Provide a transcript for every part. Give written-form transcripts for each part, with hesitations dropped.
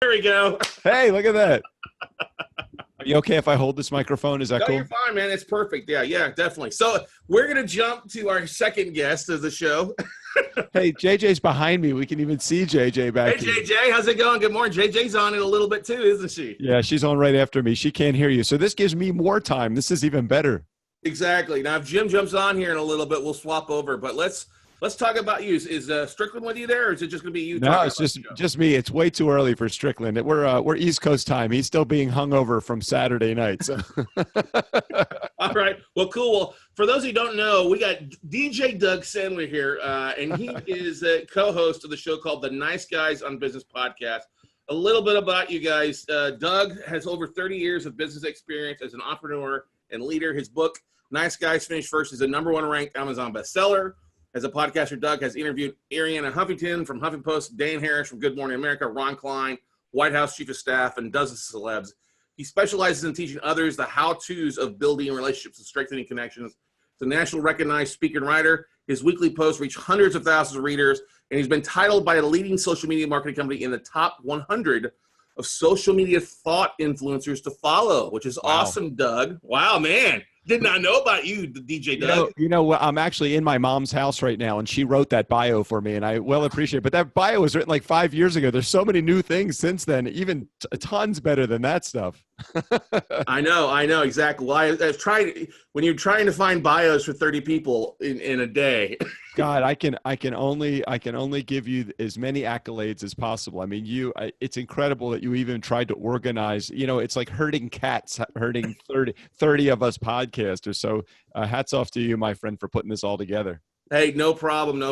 There we go. Hey, look at that. Are you okay if I hold this microphone? Is that cool? You're fine, man. It's perfect. Yeah, definitely. So we're going to jump to our second guest of the show. Hey, JJ's behind me. We can even see JJ back here. Hey, JJ, how's it going? Good morning. JJ's on it a little bit too, isn't she? Yeah, she's on right after me. She can't hear you. So this gives me more time. This is even better. Exactly. Now, if Jim jumps on here in a little bit, we'll swap over. But let's talk about you. Is Strickland with you there, or is it just going to be you? No, it's just me. It's way too early for Strickland. We're East Coast time. He's still being hungover from Saturday night. So. All right. Well, cool. Well, for those who don't know, we got DJ Doug Sandler here, and he is a co-host of the show called The Nice Guys on Business podcast. A little bit about you guys. Doug has over 30 years of business experience as an entrepreneur and leader. His book, Nice Guys Finish First, is a #1 ranked Amazon bestseller. As a podcaster, Doug has interviewed Ariana Huffington from HuffPost, Dan Harris from Good Morning America, Ron Klein, White House Chief of Staff, and dozens of celebs. He specializes in teaching others the how-tos of building relationships and strengthening connections. He's a national recognized speaker and writer. His weekly posts reach hundreds of thousands of readers, and he's been titled by a leading social media marketing company in the top 100 of social media thought influencers to follow, which is awesome, Doug. Wow, man. Did not know about you, DJ Doug. You know, I'm actually in my mom's house right now, and she wrote that bio for me, and I well appreciate it. But that bio was written like 5 years ago. There's so many new things since then, even tons better than that stuff. I know, exactly. Well, I was trying, when you're trying to find bios for 30 people in a day. God, I can only give you as many accolades as possible. I mean, it's incredible that you even tried to organize. You know, it's like herding cats, herding 30 of us podcasters. So hats off to you, my friend, for putting this all together. Hey, no problem.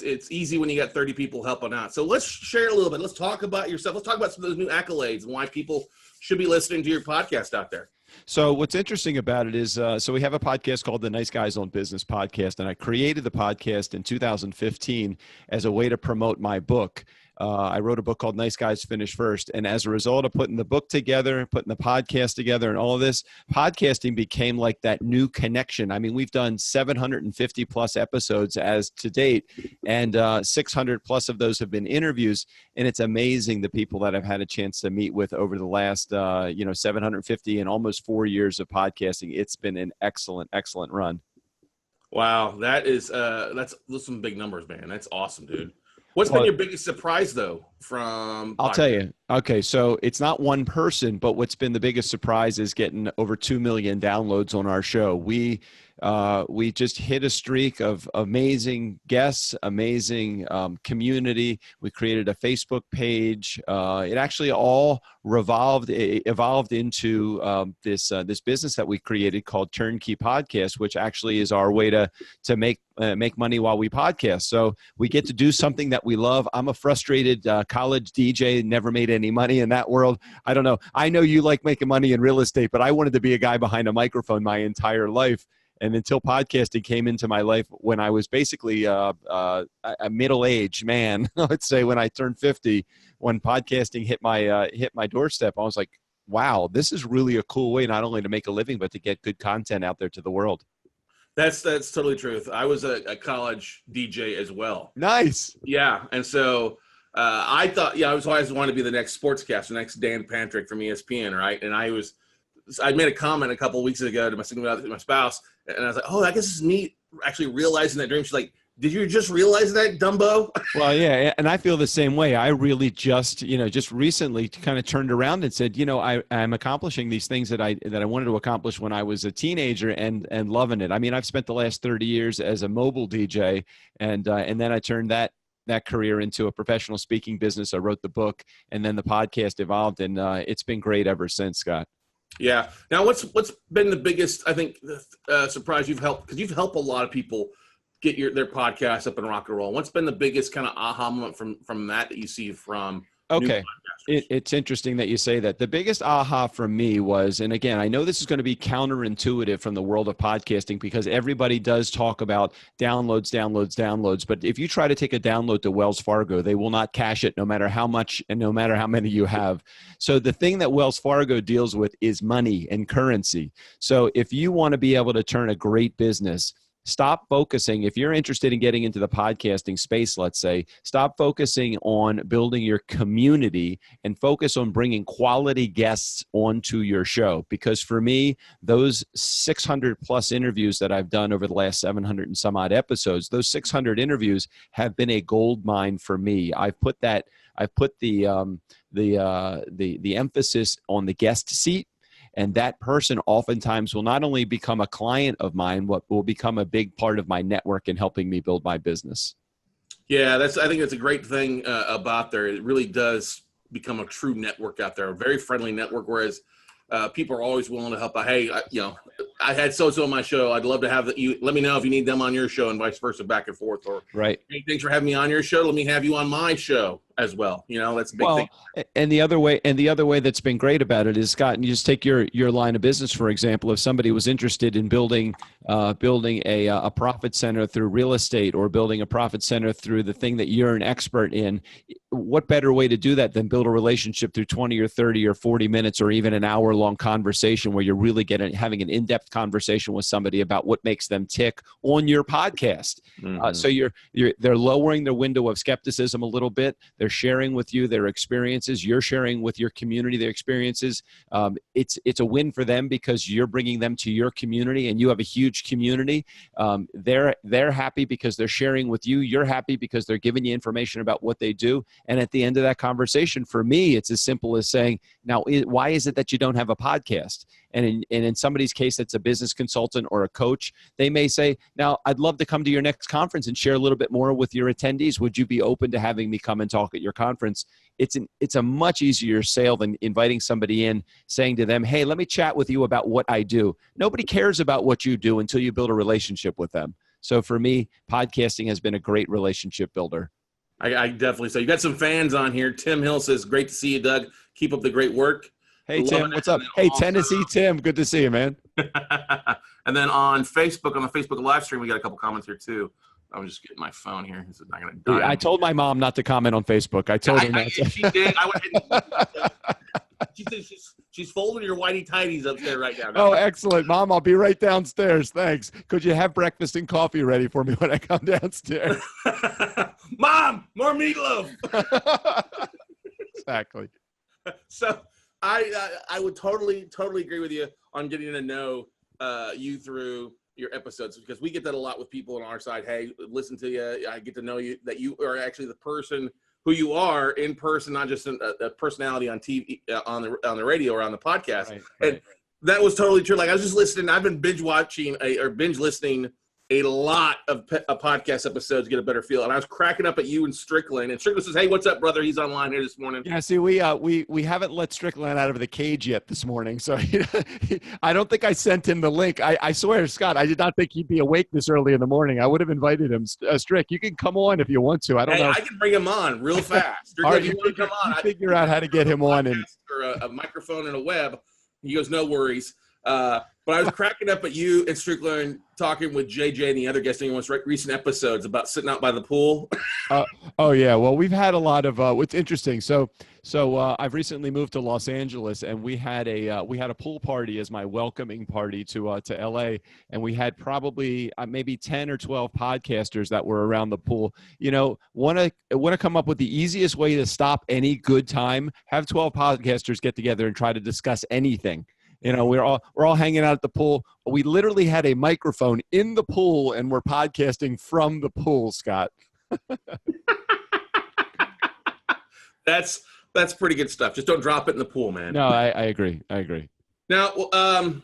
It's easy when you got 30 people helping out. So let's share a little bit. Let's talk about yourself. Let's talk about some of those new accolades and why people should be listening to your podcast out there. So what's interesting about it is, so we have a podcast called the Nice Guys on Business podcast, and I created the podcast in 2015 as a way to promote my book. I wrote a book called Nice Guys Finish First. And as a result of putting the book together, putting the podcast together and all of this, podcasting became like that new connection. I mean, we've done 750 plus episodes as to date, and 600 plus of those have been interviews. And it's amazing the people that I've had a chance to meet with over the last, 750 and almost 4 years of podcasting. It's been an excellent, excellent run. Wow. That's some big numbers, man. That's awesome, dude. What's been your biggest surprise, though, from I'll tell you. Okay, so it's not one person, but what's been the biggest surprise is getting over 2 million downloads on our show. We just hit a streak of amazing guests, amazing community. We created a Facebook page. It actually all evolved into this business that we created called Turnkey Podcast, which actually is our way to make money while we podcast. So we get to do something that we love. I'm a frustrated college DJ, never made any money in that world. I don't know. I know you like making money in real estate, but I wanted to be a guy behind a microphone my entire life. And until podcasting came into my life when I was basically a middle-aged man, let's say when I turned 50, when podcasting hit my doorstep, I was like, wow, this is really a cool way not only to make a living, but to get good content out there to the world. That's totally truth. I was a college DJ as well. Nice. Yeah. And so I thought, I was always wanted to be the next sportscaster, the next Dan Patrick from ESPN, right? And I made a comment a couple of weeks ago to my spouse, and I was like, oh, I guess it's neat actually realizing that dream. She's like, did you just realize that, Dumbo? Well, yeah, and I feel the same way. I really just recently kind of turned around and said, I'm accomplishing these things that I wanted to accomplish when I was a teenager and loving it. I mean, I've spent the last 30 years as a mobile DJ, and then I turned that career into a professional speaking business. I wrote the book, and then the podcast evolved, and it's been great ever since, Scott. Yeah. Now, what's been the biggest, I think, surprise you've helped? Because you've helped a lot of people get their podcast up and rock and roll. What's been the biggest kind of aha moment from that you see from Okay. It's interesting that you say that. The biggest aha for me was, and again, I know this is going to be counterintuitive from the world of podcasting because everybody does talk about downloads, but if you try to take a download to Wells Fargo, they will not cash it no matter how much and no matter how many you have. So the thing that Wells Fargo deals with is money and currency. So if you want to be able to turn a great business stop focusing. If you're interested in getting into the podcasting space, let's say, stop focusing on building your community and focus on bringing quality guests onto your show. Because for me, those 600 plus interviews that I've done over the last 700 and some odd episodes, those 600 interviews have been a gold mine for me. I've put the emphasis on the guest seat, and that person oftentimes will not only become a client of mine, but will become a big part of my network in helping me build my business. Yeah, I think that's a great thing about there. It really does become a true network out there, a very friendly network, whereas people are always willing to help out. Hey, I had so-so on my show. I'd love to have you. Let me know if you need them on your show, and vice versa, back and forth. Or, right. Hey, thanks for having me on your show. Let me have you on my show as well. That's a big thing. And the other way that's been great about it is, Scott, and you just take your line of business, for example. If somebody was interested in building a profit center through real estate, or building a profit center through the thing that you're an expert in, what better way to do that than build a relationship through 20 or 30 or 40 minutes or even an hour-long conversation where you're really having an in-depth conversation with somebody about what makes them tick on your podcast. Mm-hmm. So they're lowering their window of skepticism a little bit. They're sharing with you their experiences. You're sharing with your community their experiences. It's a win for them because you're bringing them to your community, and you have a huge community. They're happy because they're sharing with you. You're happy because they're giving you information about what they do. And at the end of that conversation, for me, it's as simple as saying, now, why is it that you don't have a podcast? And in somebody's case, it's a business consultant or a coach. They may say, now, I'd love to come to your next conference and share a little bit more with your attendees. Would you be open to having me come and talk at your conference? It's a much easier sale than inviting somebody in, saying to them, hey, let me chat with you about what I do. Nobody cares about what you do until you build a relationship with them. So for me, podcasting has been a great relationship builder. I definitely say. You got some fans on here. Tim Hill says, great to see you, Doug. Keep up the great work. Hey, Tim, what's up? Hey, Tennessee Tim, good to see you, man. And then on Facebook, on the Facebook live stream, we got a couple comments here, too. I'm just getting my phone here. This is not going to die. I told my mom not to comment on Facebook. I told her not to. She did. She said she's folding your whitey-tidies upstairs right now. Oh, excellent. Mom, I'll be right downstairs. Thanks. Could you have breakfast and coffee ready for me when I come downstairs? Mom, more meatloaf. Exactly. So I would totally agree with you on getting to know you through your episodes, because we get that a lot with people on our side. Hey, listen to you. I get to know you, that you are actually the person who you are in person, not just a personality on TV, on the radio or on the podcast. Right. And that was totally true. Like, I was just listening. I've been binge listening a lot of podcast episodes to get a better feel. And I was cracking up at you and Strickland. And Strickland says, hey, what's up, brother? He's online here this morning. Yeah, see, we haven't let Strickland out of the cage yet this morning. So I don't think I sent him the link. I swear, Scott, I did not think he'd be awake this early in the morning. I would have invited him. Strick, you can come on if you want to. I don't know. I can bring him on real fast. Strick, if you want to come on, figure out how to get him on. Or a microphone and a web. He goes, no worries. But I was cracking up at you and Strickland talking with JJ and the other guests in most recent episodes about sitting out by the pool. Oh yeah. Well, we've had a lot of what's interesting. So I've recently moved to Los Angeles, and we had a pool party as my welcoming party to LA, and we had probably maybe 10 or 12 podcasters that were around the pool. Want to come up with the easiest way to stop any good time? Have 12 podcasters get together and try to discuss anything. We're all hanging out at the pool. We literally had a microphone in the pool, and we're podcasting from the pool, Scott. That's pretty good stuff. Just don't drop it in the pool, man. No, I agree. Now, there's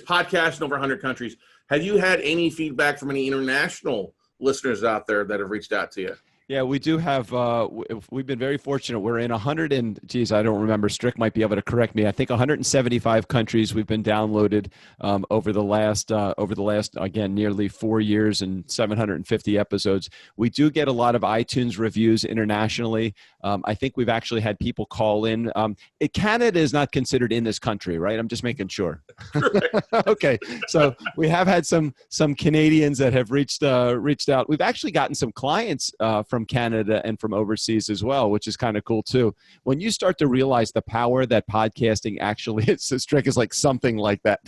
podcasts in over 100 countries. Have you had any feedback from any international listeners out there that have reached out to you? Yeah, we do have. We've been very fortunate. We're in 100 and I don't remember. Strick might be able to correct me. I think 175 countries we've been downloaded over the last again nearly 4 years and 750 episodes. We do get a lot of iTunes reviews internationally. I think we've actually had people call in. Canada is not considered in this country, right? I'm just making sure. Okay, so we have had some Canadians that have reached out. We've actually gotten some clients from from Canada and from overseas as well, which is kind of cool too. When you start to realize the power that podcasting actually is, so Strick is like something like that.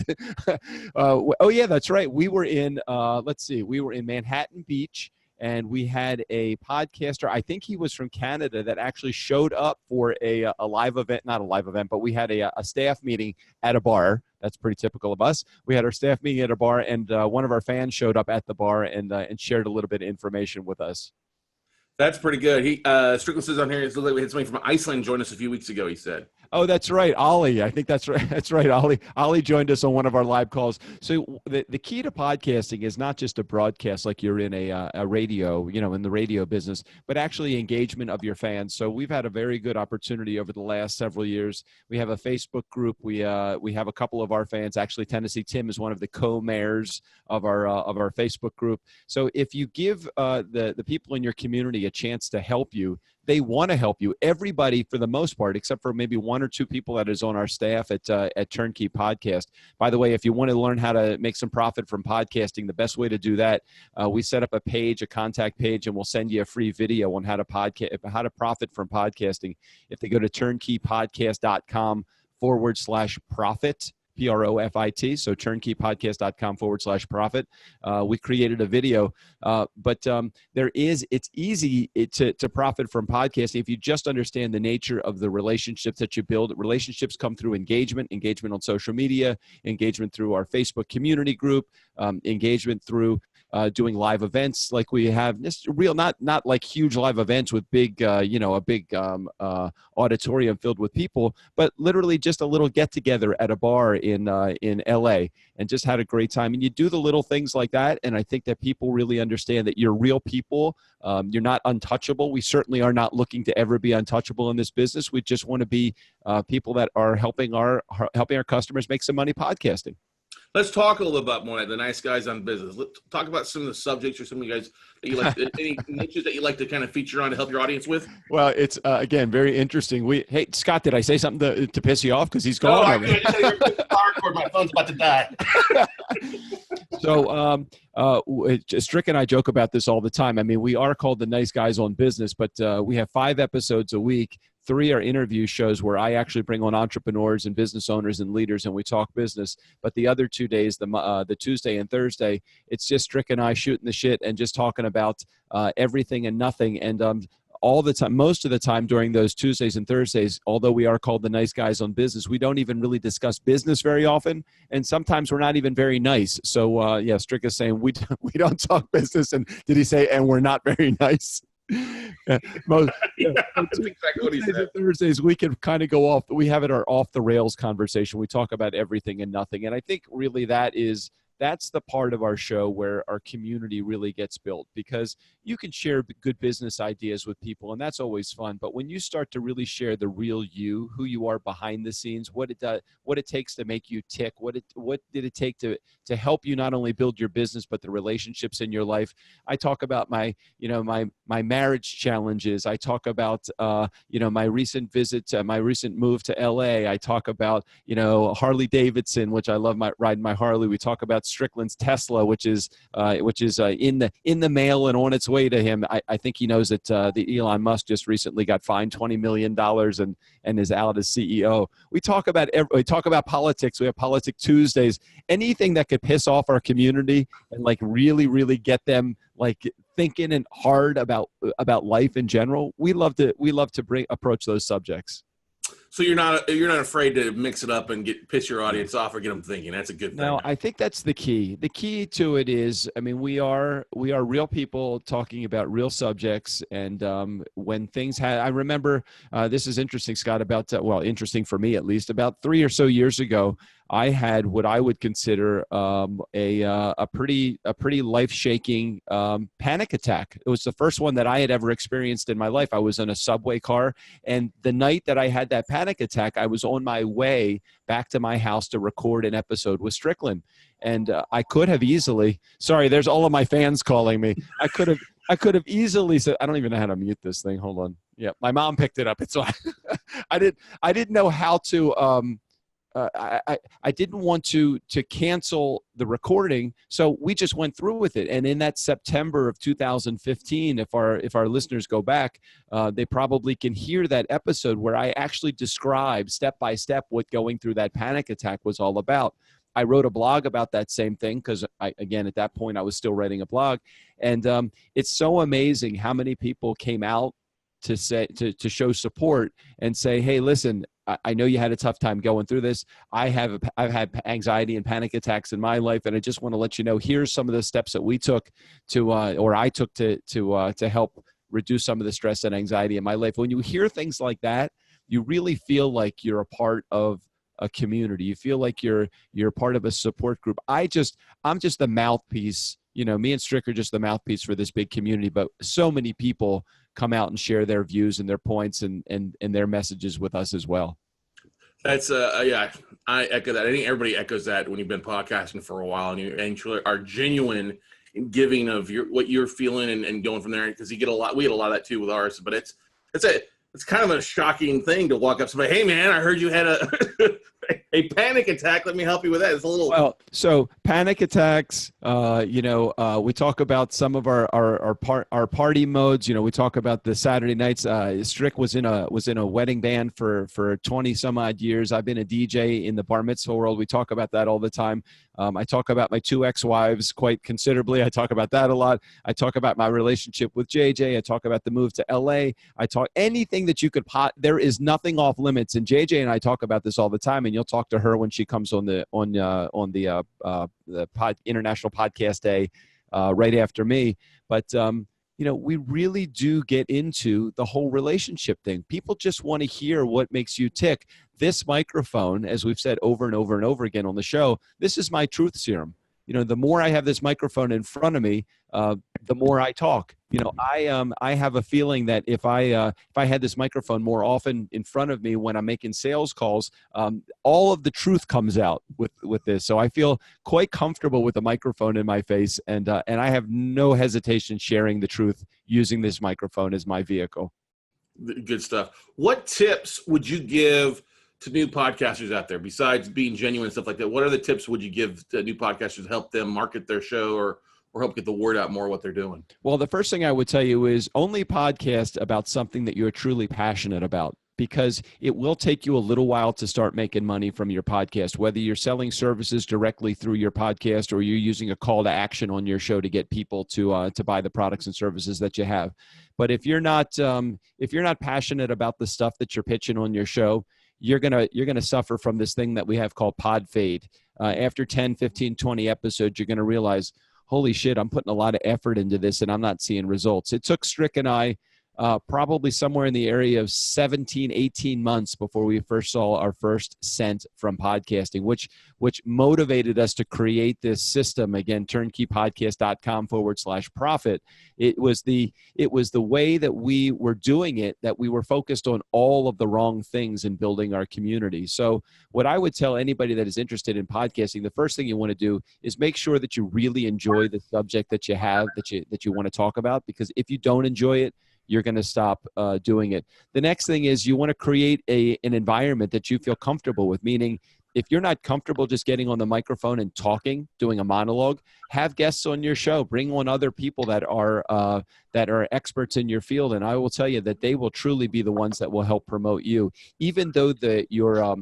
Oh yeah, that's right. We were in, we were in Manhattan Beach, and we had a podcaster, I think he was from Canada, that actually showed up for a live event, not a live event, but we had a staff meeting at a bar. That's pretty typical of us. We had our staff meeting at a bar, and one of our fans showed up at the bar and shared a little bit of information with us. That's pretty good. He Strickland says on here, it looks like we had somebody from Iceland join us a few weeks ago, he said. Oh, that's right. Ollie. I think that's right. That's right. Ollie joined us on one of our live calls. So the key to podcasting is not just a broadcast like you're in a radio, in the radio business, but actually engagement of your fans. So we've had a very good opportunity over the last several years. We have a Facebook group. We have a couple of our fans. Actually, Tennessee Tim is one of the co-mayors of our Facebook group. So if you give the people in your community a chance to help you, they want to help you. Everybody, for the most part, except for maybe one or two people that is on our staff at Turnkey Podcast. By the way, if you want to learn how to make some profit from podcasting, the best way to do that, we set up a contact page, and we'll send you a free video on how to profit from podcasting. If they go to turnkeypodcast.com/profit. PROFIT, so turnkeypodcast.com/profit. We created a video, but it's easy to profit from podcasting if you just understand the nature of the relationships that you build. Relationships come through engagement on social media, engagement through our Facebook community group, engagement through doing live events like we have. This real, not like huge live events with big, a big auditorium filled with people, but literally just a little get together at a bar in LA, and just had a great time. And you do the little things like that, and I think that people really understand that you're real people. You're not untouchable. We certainly are not looking to ever be untouchable in this business. We just want to be people that are helping our customers make some money podcasting. Let's talk a little about more of the nice guys on business. Let's talk about some of the subjects or some of you guys that you like, any niches that you like to kind of feature on to help your audience with. Well, it's again very interesting. Hey, Scott, did I say something to piss you off? Because he's gone. Oh, I just had your power cord. My phone's about to die. So Strick and I joke about this all the time. I mean, we are called the Nice Guys on Business, but we have 5 episodes a week. 3 are interview shows where I actually bring on entrepreneurs and business owners and leaders, and we talk business. But the other 2 days, the Tuesday and Thursday, it's just Strick and I shooting the shit and just talking about everything and nothing. And all the time, most of the time during those Tuesdays and Thursdays, although we are called the Nice Guys on Business, we don't even really discuss business very often, and sometimes we're not even very nice. So yeah, Strick is saying we don't talk business, and did he say and we're not very nice? Yeah, that's exactly what he said. Thursdays we can kind of go off. We have our off the rails conversation. We talk about everything and nothing, and I think really that's the part of our show where our community really gets built, because you can share good business ideas with people, and that's always fun. But when you start to really share the real you, who you are behind the scenes, what it takes to make you tick, what did it take to help you not only build your business but the relationships in your life. I talk about my marriage challenges. I talk about my recent visit, my recent move to LA. I talk about Harley Davidson, which I love riding my Harley. We talk about Strickland's Tesla, which is in the mail and on its way to him. I think he knows that the Elon Musk just recently got fined $20 million and is out as CEO. We talk about politics. We have Politic Tuesdays. Anything that could piss off our community and like really, really get them like thinking and hard about life in general. We love to approach those subjects. So you're not afraid to mix it up and piss your audience off or get them thinking. That's a good thing. No, I think that's the key. The key to it is, I mean, we are real people talking about real subjects. And when things I remember, this is interesting, Scott, interesting for me at least, about 3 or so years ago, I had what I would consider a pretty life-shaking panic attack. It was the first one that I had ever experienced in my life. I was in a subway car, and the night that I had that panic attack, I was on my way back to my house to record an episode with Strickland. And I could have easily, sorry, there's all of my fans calling me. I could have easily said, I don't even know how to mute this thing. Hold on. Yeah, my mom picked it up. It's I didn't know how to I didn't want to cancel the recording, so we just went through with it. And in that September of 2015, if our listeners go back, they probably can hear that episode where I actually describe step by step what going through that panic attack was all about. I wrote a blog about that same thing because, again, at that point, I was still writing a blog. And it's so amazing how many people came out to show support and say, hey, listen, I know you had a tough time going through this. I've had anxiety and panic attacks in my life, and I just want to let you know, here's some of the steps that we took I took to help reduce some of the stress and anxiety in my life. When you hear things like that, you really feel like you're a part of a community. You feel like you're part of a support group. I'm just the mouthpiece. Me and Strick are just the mouthpiece for this big community, but so many people come out and share their views and their points and their messages with us as well. That's yeah, I echo that. I think everybody echoes that when you've been podcasting for a while and you actually are genuine in giving of what you're feeling and going from there. Because we get a lot of that too with ours, but it's kind of a shocking thing to walk up to somebody, hey man, I heard you had a panic attack. Let me help you with that. It's a little. Well, so panic attacks, we talk about some of our party modes. We talk about the Saturday nights. Strick was in a wedding band for 20 some odd years. I've been a DJ in the bar mitzvah world. We talk about that all the time. I talk about my 2 ex-wives quite considerably. I talk about that a lot. I talk about my relationship with JJ. I talk about the move to LA. I talk anything that you could there is nothing off limits. And JJ and I talk about this all the time. And you'll talk to her when she comes on the International Podcast Day right after me. But we really do get into the whole relationship thing. People just want to hear what makes you tick. This microphone, as we've said over and over and over again on the show, this is my truth serum. The more I have this microphone in front of me, the more I talk. I have a feeling that if I had this microphone more often in front of me when I'm making sales calls, all of the truth comes out with this. So I feel quite comfortable with the microphone in my face, and I have no hesitation sharing the truth using this microphone as my vehicle. Good stuff. What tips would you give to new podcasters out there besides being genuine and stuff like that? What other tips would you give to new podcasters to help them market their show or help get the word out more what they're doing? Well, the first thing I would tell you is only podcast about something that you're truly passionate about, because it will take you a little while to start making money from your podcast, whether you're selling services directly through your podcast or you're using a call to action on your show to get people to buy the products and services that you have. But if you're not passionate about the stuff that you're pitching on your show, you're gonna suffer from this thing that we have called pod fade. After 10, 15, 20 episodes, you're gonna realize, holy shit, I'm putting a lot of effort into this and I'm not seeing results. It took Strick and I probably somewhere in the area of 17, 18 months before we first saw our first cent from podcasting, which motivated us to create this system. Again, turnkeypodcast.com/profit. It was the way that we were doing it, that we were focused on all of the wrong things in building our community. So what I would tell anybody that is interested in podcasting, the first thing you want to do is make sure that you really enjoy the subject that you have, that you want to talk about, because if you don't enjoy it, you're going to stop doing it. The next thing is you want to create an environment that you feel comfortable with, meaning if you're not comfortable just getting on the microphone and talking, doing a monologue, have guests on your show. Bring on other people that are experts in your field, and I will tell you that they will truly be the ones that will help promote you. Even though your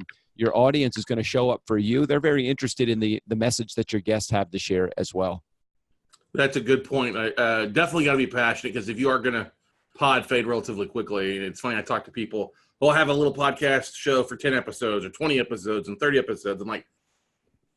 audience is going to show up for you, they're very interested in the message that your guests have to share as well. That's a good point. I definitely got to be passionate, because if you are going to pod fade relatively quickly. And it's funny, I talk to people who'll have a little podcast show for 10 episodes or 20 episodes and 30 episodes. I'm like,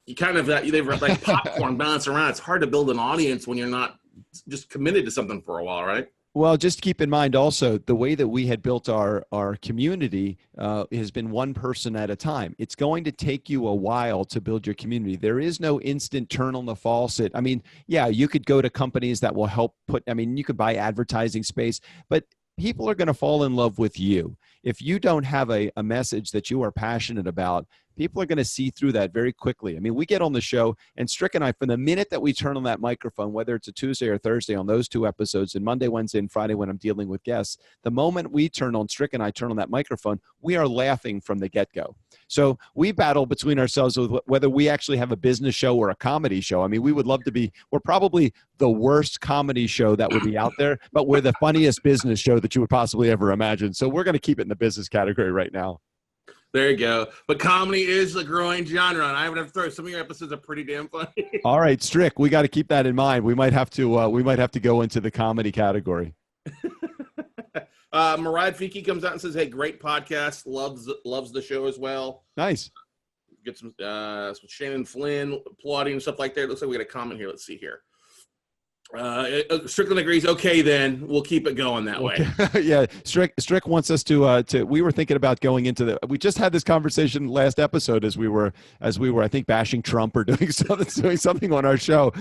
you kind of they've like popcorn bounce around. It's hard to build an audience when you're not just committed to something for a while, right? Well, just keep in mind also the way that we had built our community has been one person at a time. It's going to take you a while to build your community. There is no instant turn on the faucet. I mean, yeah, you could go to companies that will help you could buy advertising space, but people are going to fall in love with you. If you don't have a message that you are passionate about, people are going to see through that very quickly. I mean, we get on the show, and Strick and I, from the minute that we turn on that microphone, whether it's a Tuesday or Thursday on those 2 episodes, and Monday, Wednesday, and Friday when I'm dealing with guests, the moment we turn on, Strick and I turn on that microphone, we are laughing from the get-go. So we battle between ourselves with whether we actually have a business show or a comedy show. I mean, we would love to be, we're probably the worst comedy show that would be out there, but we're the funniest business show that you would possibly ever imagine. So we're going to keep it in the business category right now. There you go. But comedy is a growing genre, and I would have to throw some of your episodes are pretty damn funny. All right, Strick, we got to keep that in mind. We might have to go into the comedy category. Mariah Fiki comes out and says, "Hey, great podcast. Loves the show as well." Nice. Get some Shannon Flynn applauding and stuff like that. Looks like we got a comment here. Let's see here. Strickland agrees. Okay, then we'll keep it going that way. Yeah, Strick wants us to. We were thinking about going into we just had this conversation last episode as we were I think bashing Trump or doing something on our show.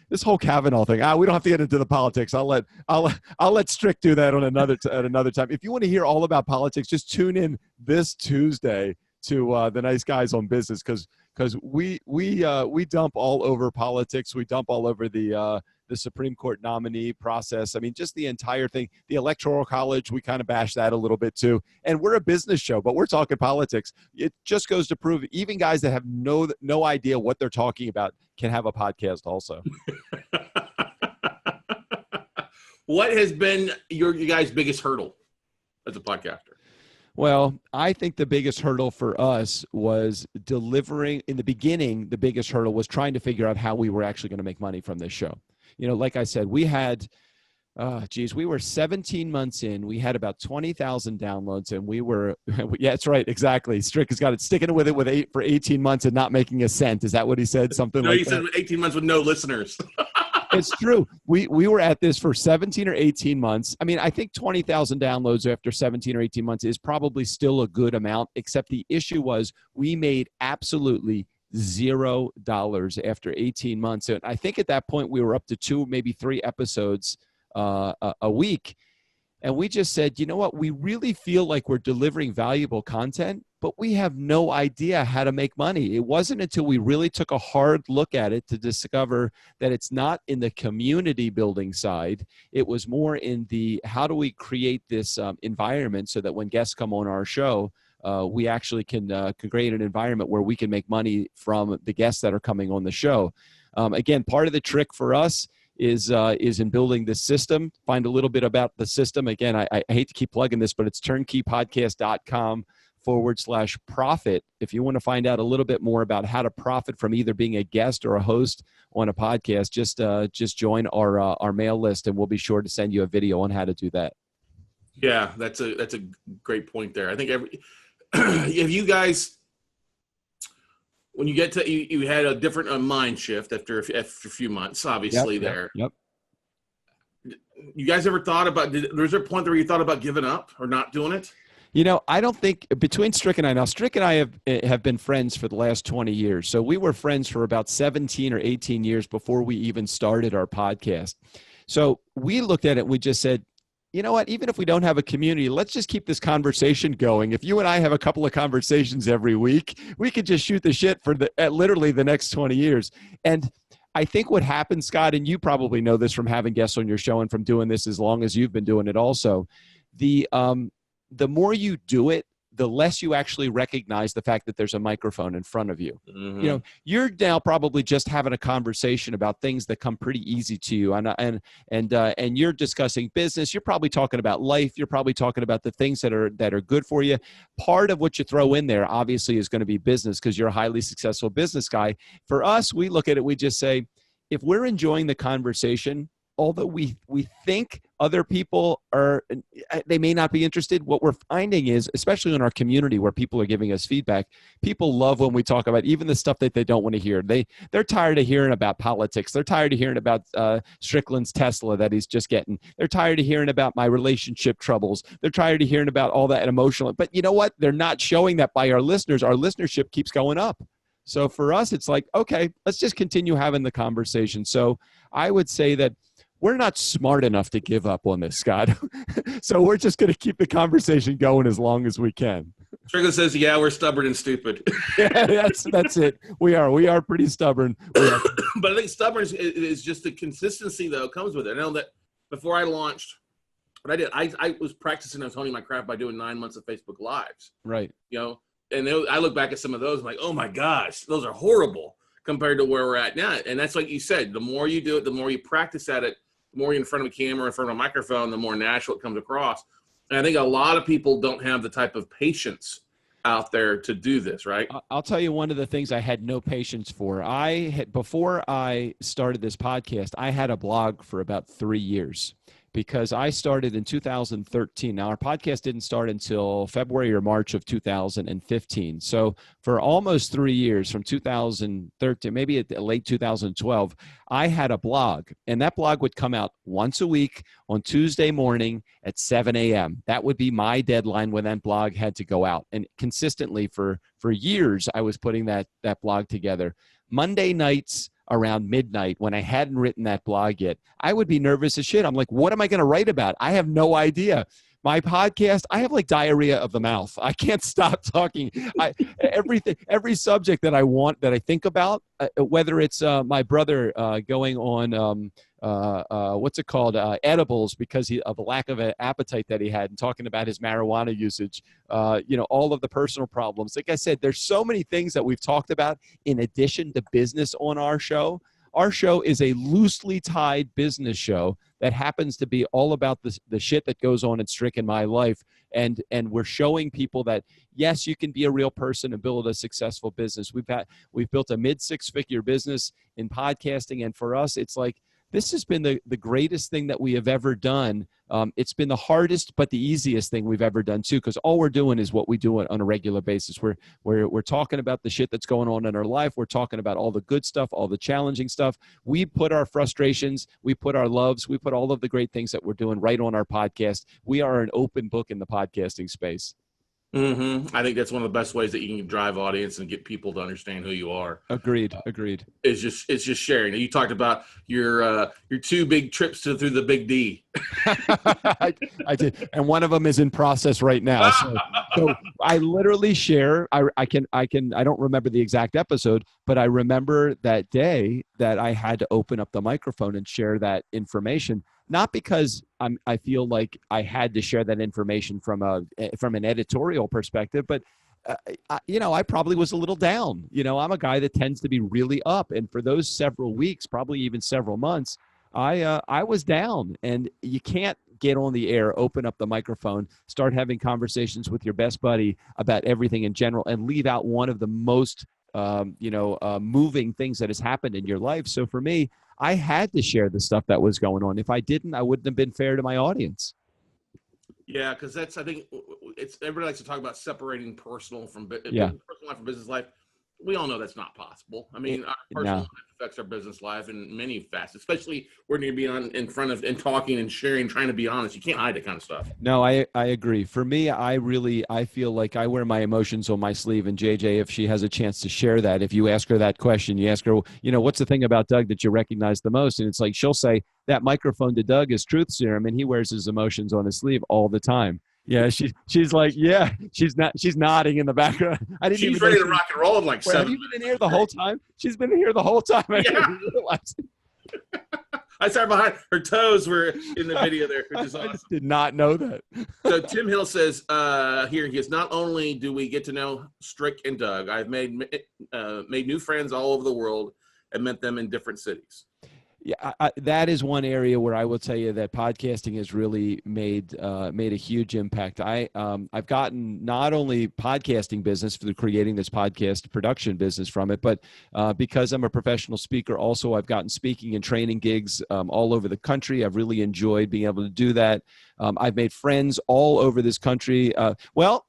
This whole Kavanaugh thing. We don't have to get into the politics. I'll let Strick do that at another time. If you want to hear all about politics, just tune in this Tuesday to the Nice Guys on Business because we dump all over politics. We dump all over the Supreme Court nominee process. I mean, just the entire thing. The Electoral College, we kind of bash that a little bit too. And we're a business show, but we're talking politics. It just goes to prove even guys that have no idea what they're talking about can have a podcast also. What has been your guys' biggest hurdle as a podcaster? Well, I think the biggest hurdle for us was delivering. In the beginning, the biggest hurdle was trying to figure out how we were actually going to make money from this show. You know, like I said, we had, we were 17 months in. We had about 20,000 downloads, and we were, yeah, that's right, exactly. Strick has got it, sticking with it for 18 months and not making a cent. Is that what he said? Something like that? No, he said 18 months with no listeners. It's true. We were at this for 17 or 18 months. I mean, I think 20,000 downloads after 17 or 18 months is probably still a good amount, except the issue was we made absolutely $0 after 18 months. And I think at that point we were up to 2, maybe 3 episodes a week. And we just said, you know what? We really feel like we're delivering valuable content, but we have no idea how to make money. It wasn't until we really took a hard look at it to discover that it's not in the community building side. It was more in the how do we create this environment so that when guests come on our show, we actually can create an environment where we can make money from the guests that are coming on the show. Again, part of the trick for us is in building this system. Find a little bit about the system. Again, I hate to keep plugging this, but it's turnkeypodcast.com/profit. If you want to find out a little bit more about how to profit from either being a guest or a host on a podcast, just join our mail list, and we'll be sure to send you a video on how to do that. Yeah, that's a great point there. I think if you guys, when you get to, you had a different mind shift after a few months, obviously. Yep. You guys ever thought about, was there a point where you thought about giving up or not doing it? You know, I don't think between Strick and I, now Strick and I have been friends for the last 20 years. So we were friends for about 17 or 18 years before we even started our podcast. So we looked at it and we just said, you know what, even if we don't have a community, let's just keep this conversation going. If you and I have a couple of conversations every week, we could just shoot the shit for literally the next 20 years. And I think what happens, Scott, and you probably know this from having guests on your show and from doing this as long as you've been doing it also, the more you do it, the less you actually recognize the fact that there's a microphone in front of you. Mm-hmm. You know, you're now probably just having a conversation about things that come pretty easy to you, and you're discussing business. You're probably talking about life. You're probably talking about the things that are good for you. Part of what you throw in there, obviously, is going to be business because you're a highly successful business guy. For us, we look at it. We just say, if we're enjoying the conversation, although we think other people they may not be interested, what we're finding is, especially in our community where people are giving us feedback, people love when we talk about even the stuff that they don't want to hear. They're tired of hearing about politics. They're tired of hearing about Strickland's Tesla that he's just getting. They're tired of hearing about my relationship troubles. They're tired of hearing about all that emotional. But you know what? They're not showing that by our listeners. Our listenership keeps going up. So for us, it's like, okay, let's just continue having the conversation. So I would say that we're not smart enough to give up on this, Scott. So we're just going to keep the conversation going as long as we can. Strickland says, yeah, we're stubborn and stupid. Yeah, that's it. We are pretty stubborn. But I think stubborn is just the consistency, though, comes with it. I know that before I launched, what I did, I was practicing and honing my craft by doing 9 months of Facebook Lives. Right. And I look back at some of those, I'm like, oh my gosh, those are horrible compared to where we're at now. And that's like you said, the more you do it, the more you practice at it, the more you're in front of a camera, in front of a microphone, the more natural it comes across. And I think a lot of people don't have the type of patience out there to do this, right? I'll tell you one of the things I had no patience for. Before I started this podcast, I had a blog for about 3 years because I started in 2013. Now, our podcast didn't start until February or March of 2015. So for almost 3 years, from 2013, maybe late 2012, I had a blog. And that blog would come out once a week on Tuesday morning at 7 a.m. That would be my deadline when that blog had to go out. And consistently for years, I was putting that blog together. Monday nights around midnight, when I hadn't written that blog yet, I would be nervous as shit. I'm like, what am I going to write about? I have no idea. My podcast, I have like diarrhea of the mouth. I can't stop talking. Every subject that I think about, whether it's my brother going on, what's it called, edibles because of a lack of an appetite that he had, and talking about his marijuana usage, all of the personal problems. Like I said, there's so many things that we've talked about in addition to business on our show. Our show is a loosely tied business show that happens to be all about the shit that goes on in Strick in my life. And we're showing people that, yes, you can be a real person and build a successful business. We've built a mid-six-figure business in podcasting. And for us, it's like, this has been the greatest thing that we have ever done. It's been the hardest, but the easiest thing we've ever done too, because all we're doing is what we do on a regular basis. We're talking about the shit that's going on in our life. We're talking about all the good stuff, all the challenging stuff. We put our frustrations, we put our loves, we put all of the great things that we're doing right on our podcast. We are an open book in the podcasting space. Mm-hmm. I think that's one of the best ways that you can drive audience and get people to understand who you are. Agreed. It's just sharing. You talked about your 2 big trips through the Big D. I did, and one of them is in process right now. So I literally share. I don't remember the exact episode, but I remember that day that I had to open up the microphone and share that information. Not because I feel like I had to share that information from an editorial perspective, but I probably was a little down. I'm a guy that tends to be really up, and for those several weeks, probably even several months, I was down. And you can't get on the air, open up the microphone, start having conversations with your best buddy about everything in general, and leave out one of the most moving things that has happened in your life. So for me, I had to share the stuff that was going on. If I didn't, I wouldn't have been fair to my audience. Yeah, because I think everybody likes to talk about separating personal life from business life. We all know that's not possible. I mean, our personal life affects our business life in many facets, especially when you're being in front of and talking and sharing, trying to be honest. You can't hide that kind of stuff. No, I agree. For me, I feel like I wear my emotions on my sleeve. And JJ, if she has a chance to share that, if you ask her that question, you ask her, what's the thing about Doug that you recognize the most? And it's like, she'll say that microphone to Doug is truth serum, and he wears his emotions on his sleeve all the time. Yeah, she's like, yeah, she's nodding in the background. She's ready to rock and roll in like 7 minutes. Have you been in here the whole time? She's been in here the whole time. Yeah. I started behind her toes were in the video there, which is awesome. I just did not know that. So Tim Hill says here, he goes, not only do we get to know Strick and Doug, I've made new friends all over the world and met them in different cities. Yeah, that is one area where I will tell you that podcasting has really made a huge impact. I've gotten not only podcasting business through creating this podcast production business from it, but because I'm a professional speaker, also I've gotten speaking and training gigs all over the country. I've really enjoyed being able to do that. I've made friends all over this country. My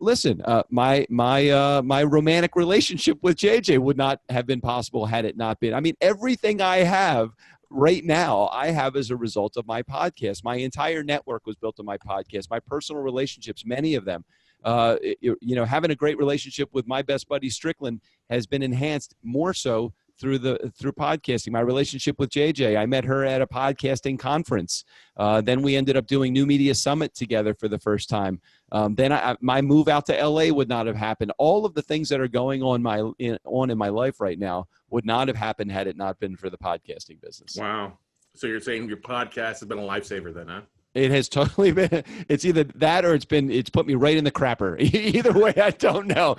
romantic relationship with JJ would not have been possible had it not been. I mean, everything I have right now, I have as a result of my podcast. My entire network was built on my podcast. My personal relationships, many of them, having a great relationship with my best buddy Strickland has been enhanced more so through podcasting. My relationship with JJ, I met her at a podcasting conference. Then we ended up doing New Media Summit together for the first time. Then my move out to LA would not have happened. All of the things that are going on in my life right now would not have happened had it not been for the podcasting business. Wow. So you're saying your podcast has been a lifesaver then, huh? It has totally been. It's either that or it's put me right in the crapper. Either way, I don't know.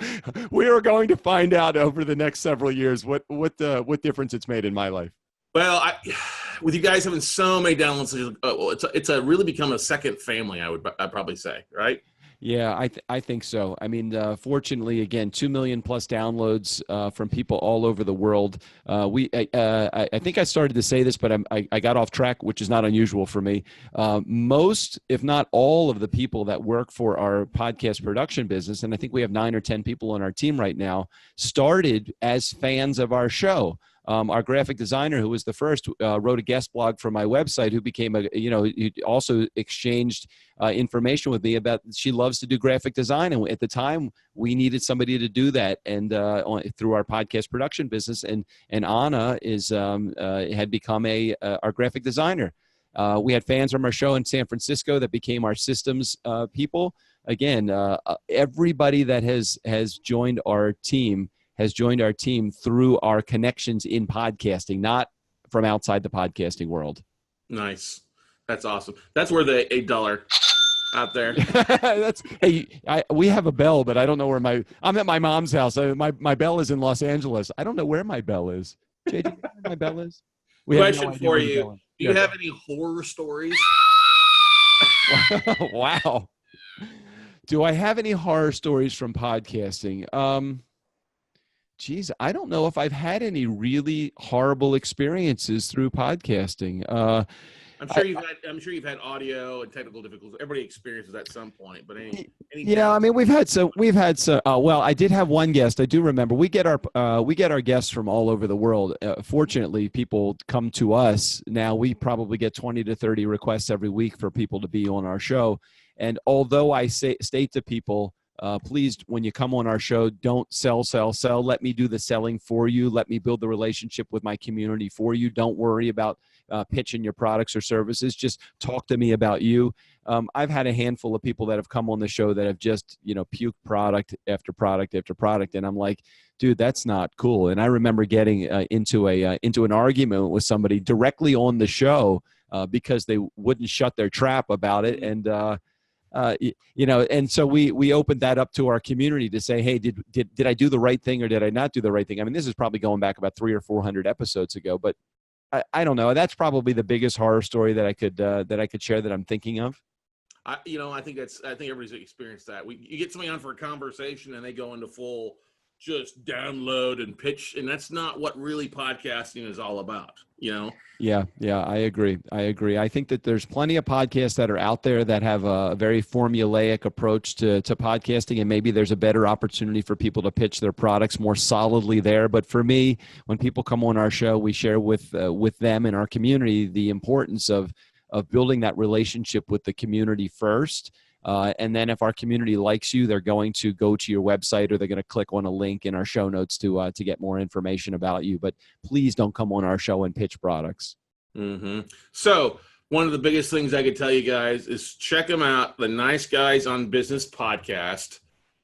We are going to find out over the next several years what difference it's made in my life. Well, with you guys having so many downloads, it's really become a second family. I'd probably say, right? Yeah, I think so. I mean, fortunately, again, 2 million plus downloads from people all over the world. I think I started to say this, but I got off track, which is not unusual for me. Most, if not all, of the people that work for our podcast production business, and I think we have 9 or 10 people on our team right now, started as fans of our show. Our graphic designer, who was the first, wrote a guest blog for my website, who became he also exchanged information with me about she loves to do graphic design. And at the time, we needed somebody to do that. And through our podcast production business, and Anna had become our graphic designer. We had fans from our show in San Francisco that became our systems people. Again, everybody that has joined our team through our connections in podcasting, not from outside the podcasting world. Nice. That's awesome. That's worth $8 out there. We have a bell, but I don't know where I'm at my mom's house. My bell is in Los Angeles. I don't know where my bell is. JJ, do you know where my bell is? Question for you. Do you have any horror stories? Wow. Do I have any horror stories from podcasting? Geez, I don't know if I've had any really horrible experiences through podcasting. I'm sure you've had audio and technical difficulties. Everybody experiences at some point, but any yeah, I mean, we've had some. Well, I did have one guest. I do remember we get our guests from all over the world. Fortunately, people come to us now. We probably get 20 to 30 requests every week for people to be on our show. And although I state to people, please, when you come on our show, don't sell. Let me do the selling for you. Let me build the relationship with my community for you. Don't worry about pitching your products or services. Just talk to me about you. I've had a handful of people that have come on the show that have just, puked product after product after product. And I'm like, dude, that's not cool. And I remember getting into an argument with somebody directly on the show because they wouldn't shut their trap about it. And, and so we opened that up to our community to say, hey, did I do the right thing or did I not do the right thing? I mean, this is probably going back about 300 or 400 episodes ago, but I don't know. That's probably the biggest horror story that I could share that I'm thinking of. I think everybody's experienced that. You get somebody on for a conversation and they go into full just download and pitch, and that's not what really podcasting is all about, Yeah, I agree. I think that there's plenty of podcasts that are out there that have a very formulaic approach to podcasting, and maybe there's a better opportunity for people to pitch their products more solidly there. But for me, when people come on our show, we share with them in our community the importance of building that relationship with the community first. And then if our community likes you, they're going to go to your website or they're going to click on a link in our show notes to get more information about you. But please don't come on our show and pitch products. Mm-hmm. So one of the biggest things I could tell you guys is check them out, the Nice Guys on Business podcast.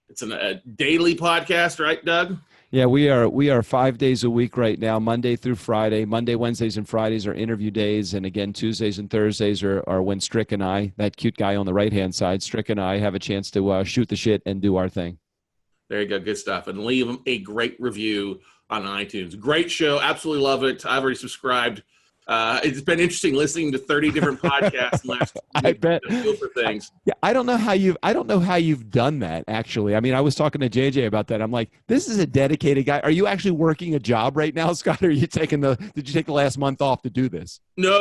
It's a daily podcast, right, Doug? Yeah, we are 5 days a week right now, Monday through Friday. Monday, Wednesdays, and Fridays are interview days. And again, Tuesdays and Thursdays are when Strick and I, that cute guy on the right-hand side, Strick and I have a chance to shoot the shit and do our thing. There you go. Good stuff. And leave them a great review on iTunes. Great show. Absolutely love it. I've already subscribed. It's been interesting listening to 30 different podcasts last I bet. For things. I don't know how you've done that, actually. I mean, I was talking to JJ about that. I'm like, this is a dedicated guy. Are you actually working a job right now, Scott? Or are you did you take the last month off to do this? No.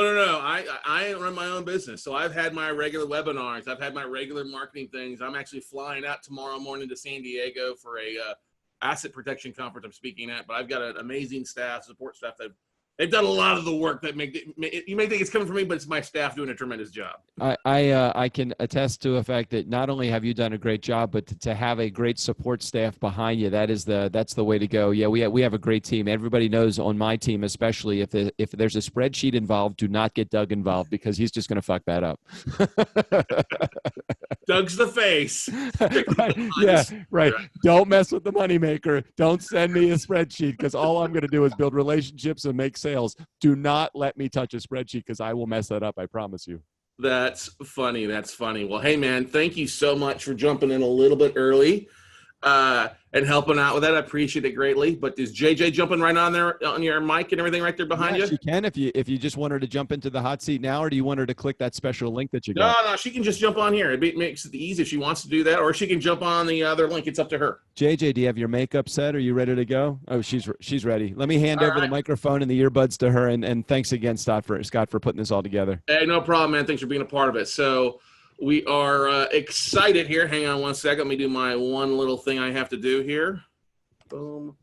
I run my own business. So I've had my regular webinars. I've had my regular marketing things. I'm actually flying out tomorrow morning to San Diego for a asset protection conference I'm speaking at. But I've got an amazing support staff that They've done a lot of the work that you may think it's coming from me, but it's my staff doing a tremendous job. I can attest to the fact that not only have you done a great job, but to have a great support staff behind you, that's the way to go. Yeah, we have a great team. Everybody knows on my team, especially if there's a spreadsheet involved, do not get Doug involved because he's just going to fuck that up. Doug's the face. Right. Yeah, right. Don't mess with the moneymaker. Don't send me a spreadsheet because all I'm going to do is build relationships and make sales. Do not let me touch a spreadsheet because I will mess that up. I promise you. That's funny. That's funny. Well, hey, man, thank you so much for jumping in a little bit early and helping out with that. I appreciate it greatly. But is JJ jumping right on there on your mic and everything right there behind you? She can if you just want her to jump into the hot seat now, or do you want her to click that special link that you got? No, she can just jump on here. It makes it easy if she wants to do that, or she can jump on the other link. It's up to her. JJ, do you have your makeup set? Are you ready to go? Oh, she's ready. Let me hand over the microphone and the earbuds to her. And thanks again, Scott, for putting this all together. Hey, no problem, man. Thanks for being a part of it. So we are excited here. Hang on one second. Let me do my one little thing I have to do here. Boom.